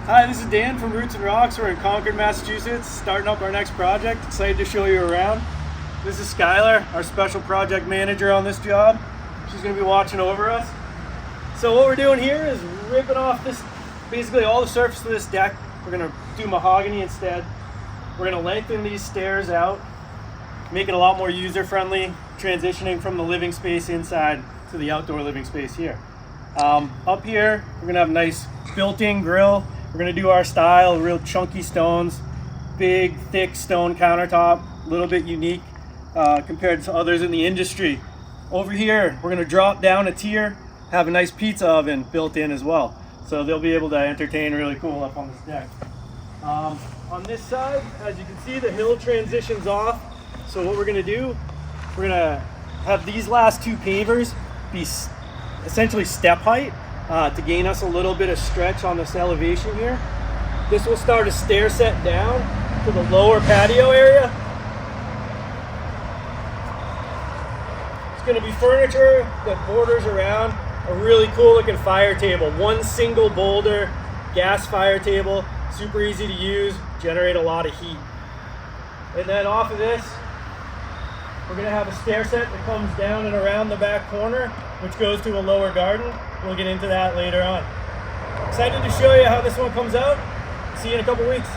Hi, this is Dan from Roots Rocks. We're in Concord, Massachusetts, starting up our next project. Excited to show you around. This is Skylar, our special project manager on this job. She's going to be watching over us. So what we're doing here is ripping off this, basically all the surface of this deck. We're going to do mahogany instead. We're going to lengthen these stairs out, make it a lot more user-friendly, transitioning from the living space inside to the outdoor living space here. Up here, we're going to have a nice built-in grill. We're going to do our style, real chunky stones, big, thick stone countertop, a little bit unique compared to others in the industry. Over here, we're going to drop down a tier, have a nice pizza oven built in as well. So they'll be able to entertain really cool up on this deck. On this side, as you can see, the hill transitions off. So what we're going to do, we're going to have these last two pavers be essentially step height. To gain us a little bit of stretch on this elevation here. This will start a stair set down to the lower patio area. It's going to be furniture that borders around a really cool looking fire table. One single boulder, gas fire table, super easy to use, generate a lot of heat. And then off of this, we're going to have a stair set that comes down and around the back corner, which goes to a lower garden. We'll get into that later on. Excited to show you how this one comes out. See you in a couple weeks.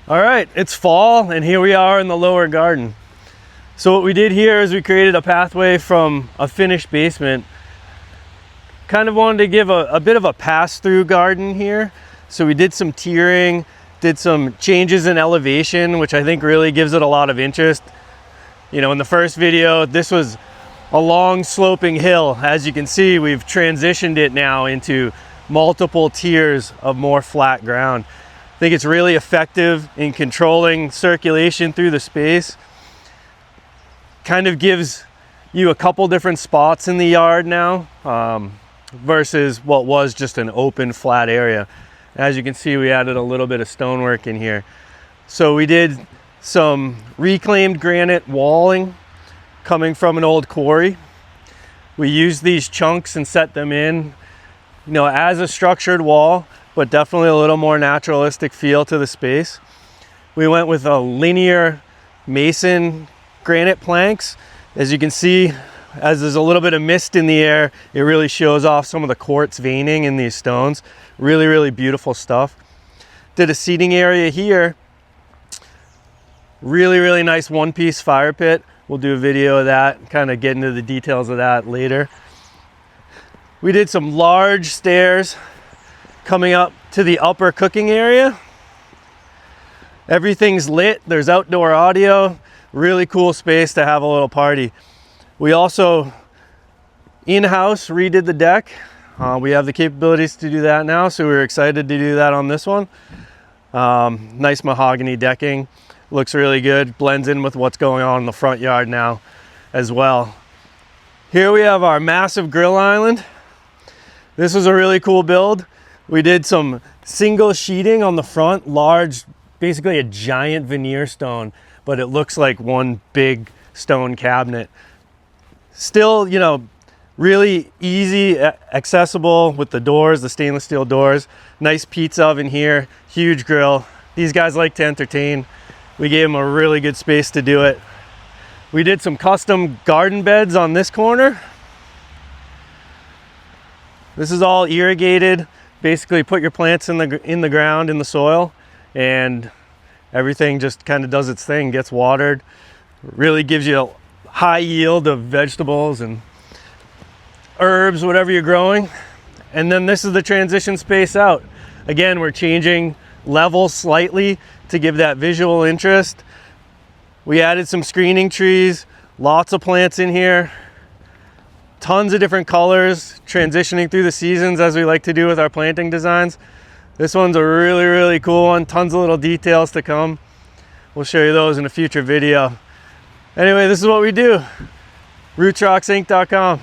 All right, it's fall and here we are in the lower garden. So what we did here is we created a pathway from a finished basement. Kind of wanted to give a bit of a pass-through garden here. So we did some tiering, did some changes in elevation, which I think really gives it a lot of interest. You know, in the first video, this was a long sloping hill. As you can see, we've transitioned it now into multiple tiers of more flat ground. I think it's really effective in controlling circulation through the space. Kind of gives you a couple different spots in the yard now versus what was just an open flat area. As you can see, we added a little bit of stonework in here. So we did some reclaimed granite walling coming from an old quarry. We used these chunks and set them in, you know, as a structured wall, but definitely a little more naturalistic feel to the space. We went with a linear mason granite planks. As you can see, as there's a little bit of mist in the air, it really shows off some of the quartz veining in these stones. Really, really beautiful stuff. Did a seating area here. Really, really nice one-piece fire pit. We'll do a video of that, kind of get into the details of that later. We did some large stairs coming up to the upper cooking area. Everything's lit, there's outdoor audio. Really cool space to have a little party. We also in-house redid the deck. We have the capabilities to do that now, so we're excited to do that on this one. Nice mahogany decking. Looks really good, blends in with what's going on in the front yard now as well. Here we have our massive grill island. This was a really cool build. We did some single sheeting on the front, large, basically a giant veneer stone, but it looks like one big stone cabinet. Still, you know, really easy, accessible with the doors, the stainless steel doors. Nice pizza oven here, huge grill. These guys like to entertain. We gave them a really good space to do it. We did some custom garden beds on this corner. This is all irrigated. Basically put your plants in the ground, in the soil, and everything just kind of does its thing, gets watered. Really gives you a high yield of vegetables and herbs, whatever you're growing. And then this is the transition space out. Again, we're changing levels slightly to give that visual interest. We added some screening trees, lots of plants in here, tons of different colors, transitioning through the seasons as we like to do with our planting designs. This one's a really, really cool one, tons of little details to come. We'll show you those in a future video. Anyway, this is what we do. rootsrocksinc.com.